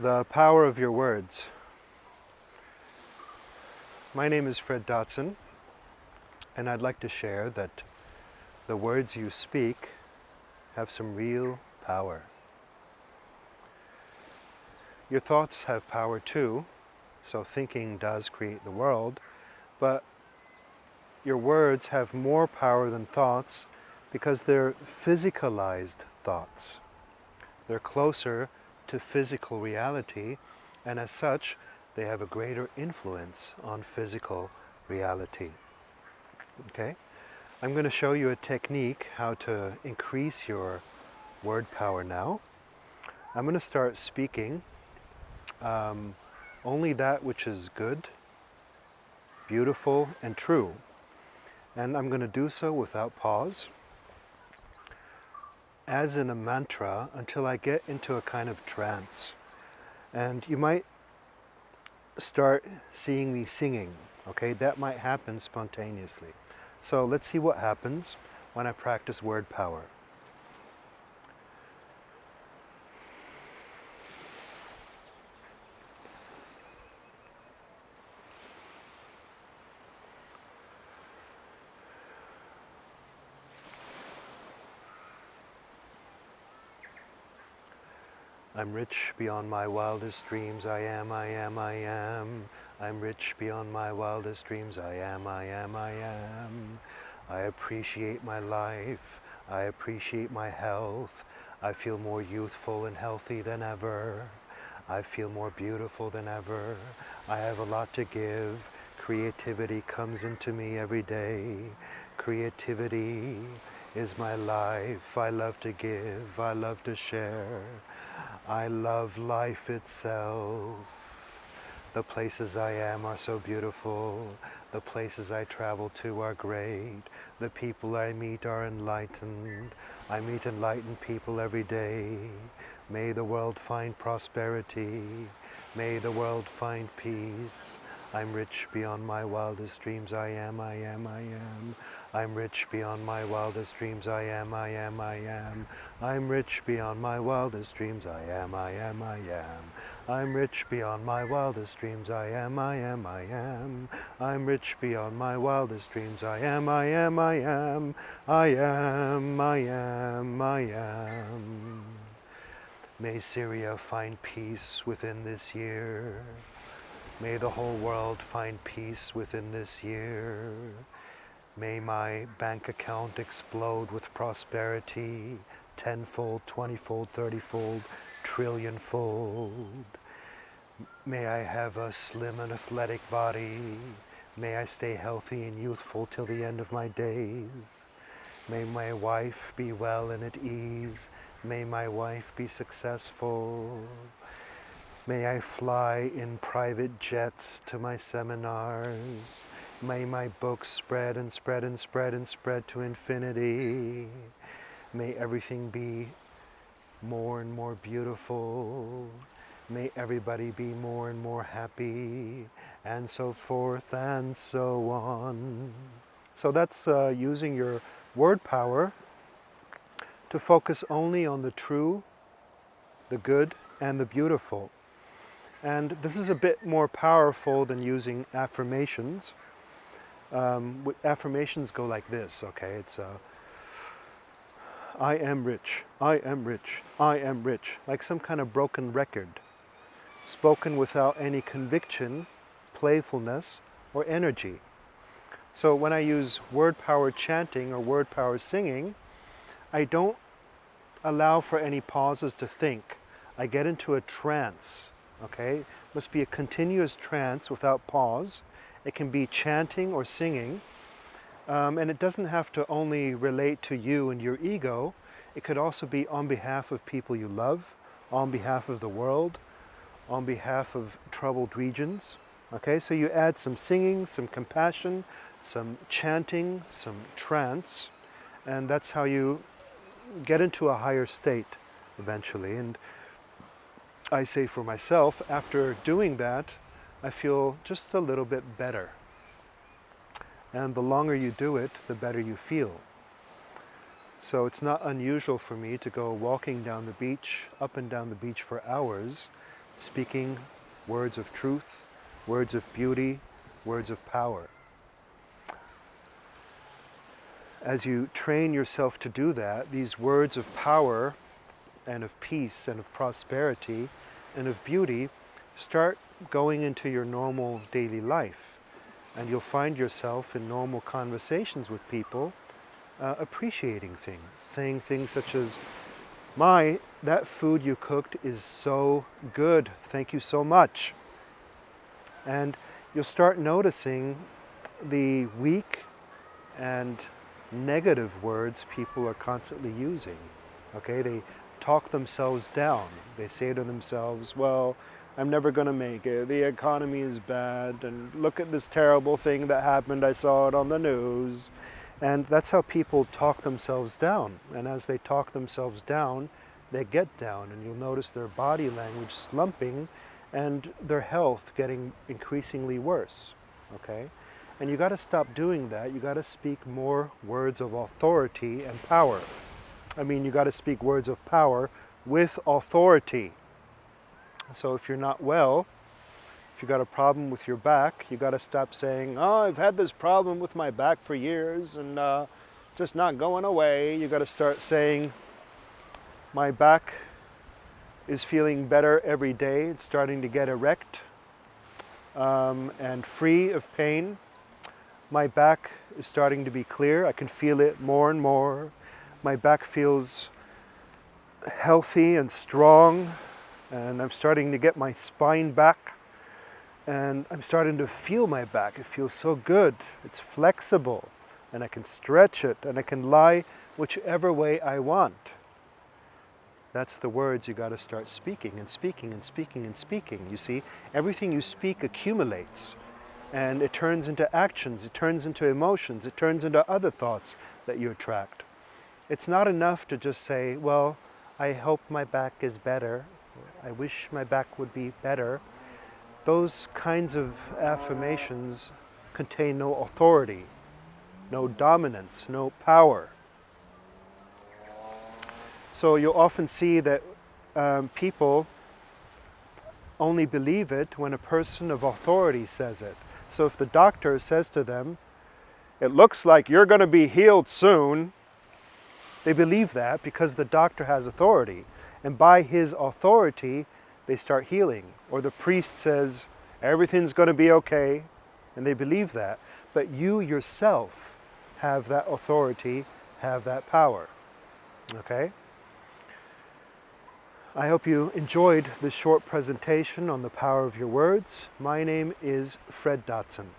The power of your words. My name is Fred Dodson, and I'd like to share that the words you speak have some real power. Your thoughts have power too, so thinking does create the world, but your words have more power than thoughts because they're physicalized thoughts. They're closer to physical reality, and as such, they have a greater influence on physical reality. Okay? I'm going to show you a technique how to increase your word power now. I'm going to start speaking only that which is good, beautiful, and true. And I'm going to do so without pause, as in a mantra, until I get into a kind of trance. And you might start seeing me singing, okay? That might happen spontaneously. So let's see what happens when I practice word power. I'm rich beyond my wildest dreams, I am, I am, I am. I'm rich beyond my wildest dreams, I am, I am, I am. I appreciate my life, I appreciate my health. I feel more youthful and healthy than ever. I feel more beautiful than ever. I have a lot to give. Creativity comes into me every day. Creativity is my life. I love to give, I love to share. I love life itself. The places I am are so beautiful. The places I travel to are great. The people I meet are enlightened. I meet enlightened people every day. May the world find prosperity. May the world find peace. I'm rich beyond my wildest dreams, I am, I am, I am. I'm rich beyond my wildest dreams, I am, I am, I am. I'm rich beyond my wildest dreams, I am, I am, I am. I'm rich beyond my wildest dreams, I am, I am, I am. I'm rich beyond my wildest dreams, I am, I am, I am. I am, I am, I am. May Syria find peace within this year. May the whole world find peace within this year. May my bank account explode with prosperity, tenfold, 20-fold, 30-fold, trillion-fold. May I have a slim and athletic body. May I stay healthy and youthful till the end of my days. May my wife be well and at ease. May my wife be successful. May I fly in private jets to my seminars. May my books spread and spread and spread and spread to infinity. May everything be more and more beautiful. May everybody be more and more happy, and so forth and so on. So that's using your word power to focus only on the true, the good, and the beautiful. And this is a bit more powerful than using affirmations. Affirmations go like this, okay? It's I am rich, I am rich, I am rich, like some kind of broken record, spoken without any conviction, playfulness, or energy. So when I use word power chanting or word power singing, I don't allow for any pauses to think. I get into a trance. Okay, it must be a continuous trance without pause. It can be chanting or singing, and it doesn't have to only relate to you and your ego. It could also be on behalf of people you love, on behalf of the world, on behalf of troubled regions. Okay, so you add some singing, some compassion, some chanting, some trance, and that's how you get into a higher state eventually. And I say for myself, after doing that, I feel just a little bit better. And the longer you do it, the better you feel. So it's not unusual for me to go walking down the beach, up and down the beach for hours, speaking words of truth, words of beauty, words of power. As you train yourself to do that, these words of power and of peace and of prosperity and of beauty start going into your normal daily life. And you'll find yourself in normal conversations with people appreciating things, saying things such as, that food you cooked is so good, thank you so much. And you'll start noticing the weak and negative words people are constantly using. Okay, they talk themselves down. They say to themselves, well, I'm never going to make it. The economy is bad, and look at this terrible thing that happened. I saw it on the news. And that's how people talk themselves down. And as they talk themselves down, they get down, and you'll notice their body language slumping and their health getting increasingly worse. Okay? And you got to stop doing that. You got to speak more words of authority and power. I mean, you got to speak words of power with authority. So if you're not well, if you got a problem with your back, you got to stop saying, oh, I've had this problem with my back for years and just not going away. You got to start saying, my back is feeling better every day. It's starting to get erect and free of pain. My back is starting to be clear. I can feel it more and more. My back feels healthy and strong, and I'm starting to get my spine back, and I'm starting to feel my back. It feels so good. It's flexible, and I can stretch it, and I can lie whichever way I want. That's the words you got to start speaking and speaking and speaking and speaking. You see, everything you speak accumulates, and it turns into actions, it turns into emotions, it turns into other thoughts that you attract. It's not enough to just say, well, I hope my back is better. I wish my back would be better. Those kinds of affirmations contain no authority, no dominance, no power. So you'll often see that people only believe it when a person of authority says it. So if the doctor says to them, it looks like you're going to be healed soon, they believe that because the doctor has authority. And by his authority, they start healing. Or the priest says, everything's going to be okay, and they believe that. But you yourself have that authority, have that power. Okay? I hope you enjoyed this short presentation on the power of your words. My name is Fred Dodson.